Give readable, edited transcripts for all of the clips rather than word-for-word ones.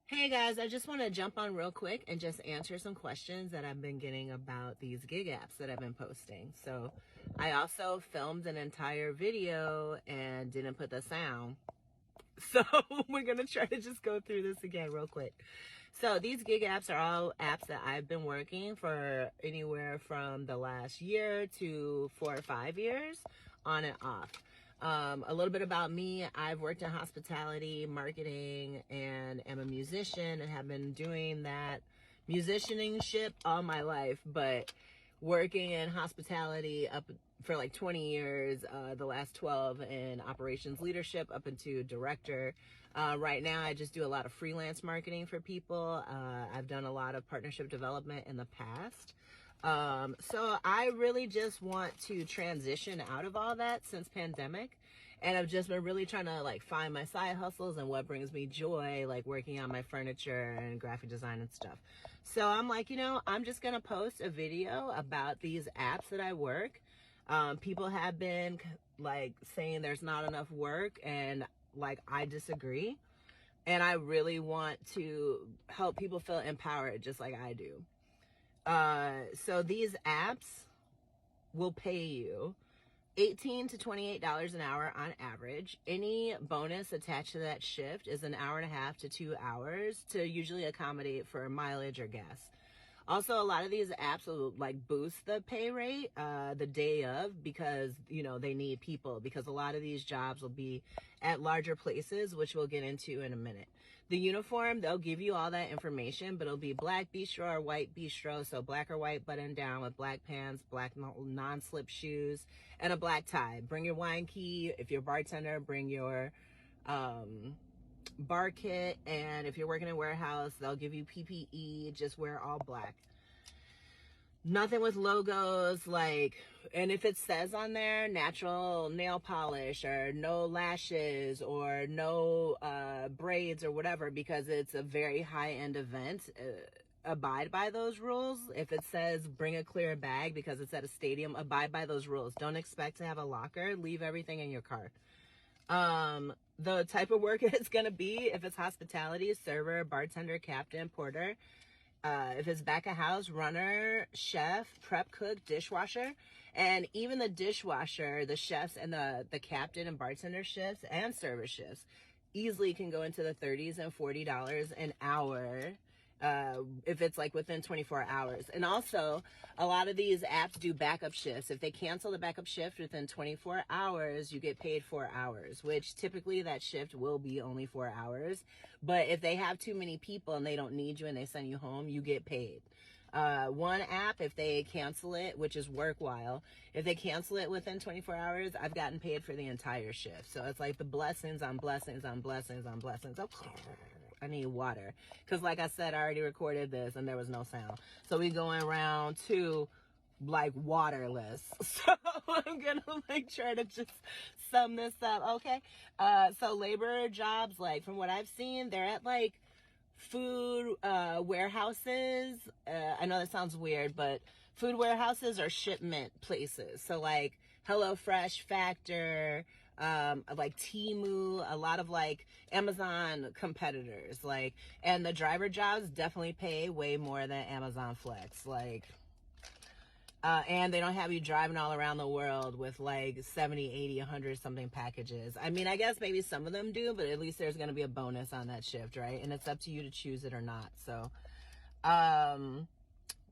Hey guys, I just want to jump on real quick and just answer some questions that I've been getting about these gig apps that I've been posting. So I also filmed an entire video and didn't put the sound. So we're going to try to just go through this again real quick. So these gig apps are all apps that I've been working for anywhere from the last year to 4 or 5 years on and off. A little bit about me. I've worked in hospitality, marketing, and am a musician and have been doing that musicianing shit all my life, but working in hospitality up for like 20 years, the last 12 in operations leadership up into director. Right now, I just do a lot of freelance marketing for people. I've done a lot of partnership development in the past. So I really just want to transition out of all that since pandemic. And I've just been really trying to like find my side hustles and what brings me joy, like working on my furniture and graphic design and stuff. So I'm like, I'm just going to post a video about these apps that I work. People have been like saying there's not enough work, and like I disagree. And I really want to help people feel empowered just like I do. So these apps will pay you $18 to $28 an hour on average. Any bonus attached to that shift is an hour and a half to 2 hours to usually accommodate for mileage or gas. Also, a lot of these apps will like boost the pay rate the day of because, they need people, because a lot of these jobs will be at larger places, which we'll get into in a minute. The uniform, they'll give you all that information, but it'll be black bistro or white bistro. So black or white button down with black pants, black non-slip shoes, and a black tie. Bring your wine key. If you're a bartender, bring your bar kit, and if you're working in a warehouse, they'll give you PPE. Just wear all black. Nothing with logos, and if it says on there natural nail polish or no lashes or no braids or whatever, because it's a very high-end event, abide by those rules. If it says bring a clear bag because it's at a stadium, abide by those rules. Don't expect to have a locker. Leave everything in your car. The type of work it's going to be, if it's hospitality, server, bartender, captain, porter. If it's back of house, runner, chef, prep cook, dishwasher. And even the dishwasher, the chefs, and the captain and bartender shifts and server shifts easily can go into the 30s and $40 an hour. If it's like within 24 hours. And also, a lot of these apps do backup shifts. If they cancel the backup shift within 24 hours, you get paid 4 hours, which typically that shift will be only 4 hours. But if they have too many people and they don't need you and they send you home, you get paid. One app, if they cancel it, which is workwhile, if they cancel it within 24 hours, I've gotten paid for the entire shift. So it's like the blessings on blessings on blessings on blessings. Oh, I need water. Because like I said, I already recorded this and there was no sound. So we going around to waterless. So I'm going to try to just sum this up. Okay. So labor jobs, from what I've seen, they're at food warehouses. I know that sounds weird, but food warehouses are shipment places. So HelloFresh, Factor, Temu, a lot of Amazon competitors. And the driver jobs definitely pay way more than Amazon Flex. And they don't have you driving all around the world with 70, 80, 100 something packages. I mean, I guess maybe some of them do, but at least there's going to be a bonus on that shift, right? And it's up to you to choose it or not. So,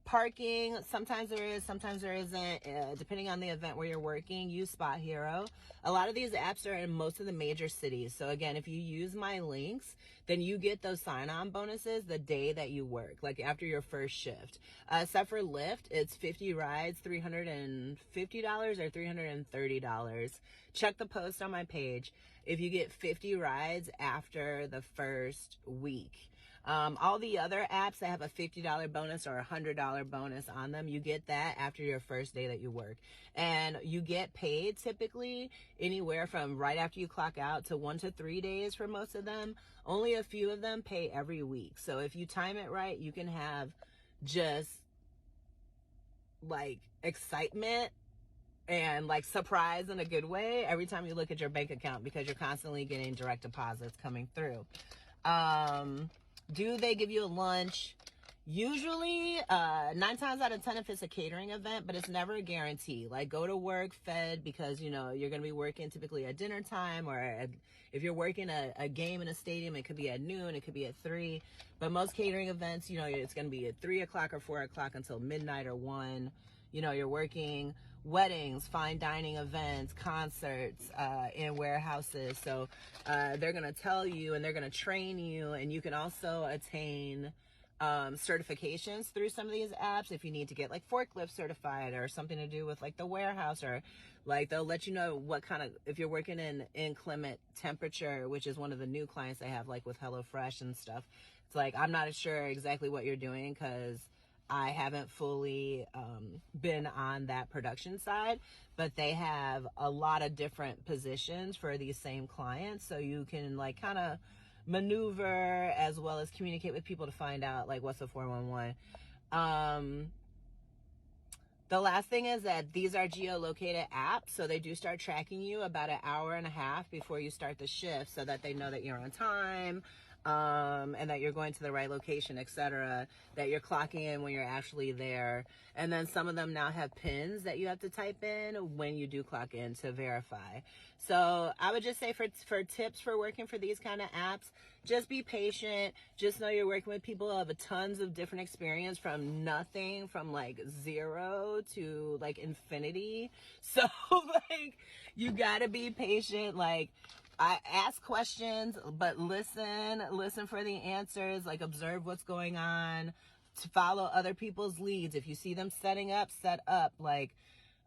parking, sometimes there is, sometimes there isn't, depending on the event where you're working. Use Spot Hero. A lot of these apps are in most of the major cities. So again, if you use my links, then you get those sign-on bonuses the day that you work, after your first shift. Except for Lyft, it's 50 rides, $350 or $330. Check the post on my page if you get 50 rides after the first week. All the other apps that have a $50 bonus or $100 bonus on them, you get that after your first day that you work. And you get paid typically anywhere from right after you clock out to 1 to 3 days for most of them. Only a few of them pay every week. So if you time it right, you can have just excitement and surprise in a good way every time you look at your bank account, because you're constantly getting direct deposits coming through. Do they give you a lunch? Usually, 9 times out of 10 if it's a catering event, but it's never a guarantee. Like, go to work fed because, you know, you're going to be working typically at dinner time, or if you're working a game in a stadium, it could be at noon, it could be at 3. But most catering events, you know, it's going to be at 3 o'clock or 4 o'clock until midnight or 1. You know, you're working weddings, fine dining events, concerts, in warehouses. So they're going to tell you and they're going to train you, and you can also attain certifications through some of these apps if you need to get like forklift certified or something to do with like the warehouse, or like they'll let you know what kind of, if you're working in inclement temperature, which is one of the new clients I have, like with HelloFresh and stuff. It's like, I'm not sure exactly what you're doing because I haven't fully been on that production side, but they have a lot of different positions for these same clients, so you can like kind of maneuver as well as communicate with people to find out like what's a 411. The last thing is that these are geolocated apps, so they do start tracking you about an hour and a half before you start the shift, so that they know that you're on time, and that you're going to the right location, etc., that you're clocking in when you're actually there. And then some of them now have pins that you have to type in when you do clock in to verify. So I would just say for tips for working for these kind of apps, just be patient. Just know you're working with people who have a tons of different experience, from nothing, from like 0 to like infinity. So like, you gotta be patient. Like, I ask questions, but listen for the answers, like observe what's going on, to follow other people's leads. If you see them setting up, set up, like,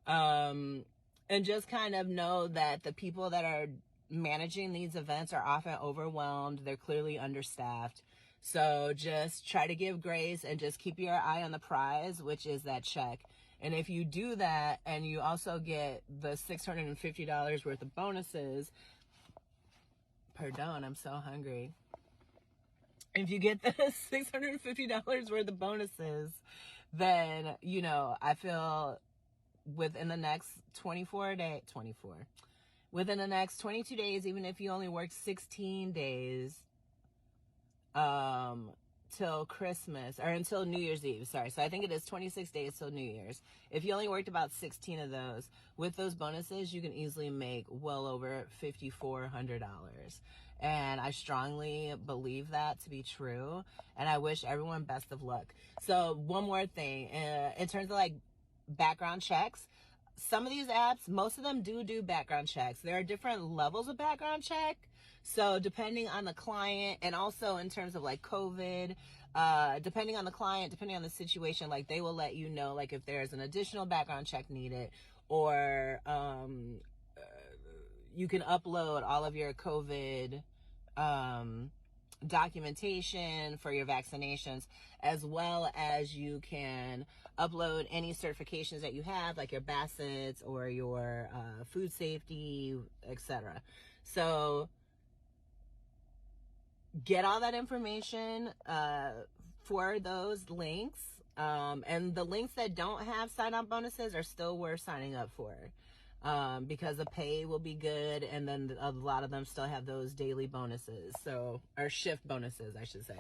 and just kind of know that the people that are managing these events are often overwhelmed. They're clearly understaffed. So just try to give grace and just keep your eye on the prize, which is that check. And if you do that and you also get the $650 worth of bonuses, pardon, I'm so hungry. If you get the $650 worth of bonuses, then, you know, I feel within the next within the next 22 days, even if you only work 16 days, till Christmas, or until New Year's Eve, sorry. So I think it is 26 days till New Year's. If you only worked about 16 of those, with those bonuses, you can easily make well over $5,400. And I strongly believe that to be true. And I wish everyone best of luck. So one more thing, in terms of like background checks, some of these apps, most of them do background checks. There are different levels of background check. So depending on the client, and also in terms of like COVID, depending on the client, depending on the situation, like they will let you know like if there's an additional background check needed, or you can upload all of your COVID documentation for your vaccinations, as well as you can upload any certifications that you have, like your Bassett's or your food safety, etc. So get all that information for those links, and the links that don't have sign-up bonuses are still worth signing up for, because the pay will be good, and then a lot of them still have those daily bonuses, so, or shift bonuses, I should say.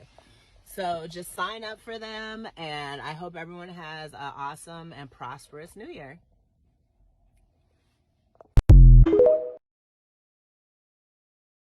So just sign up for them, and I hope everyone has an awesome and prosperous New Year.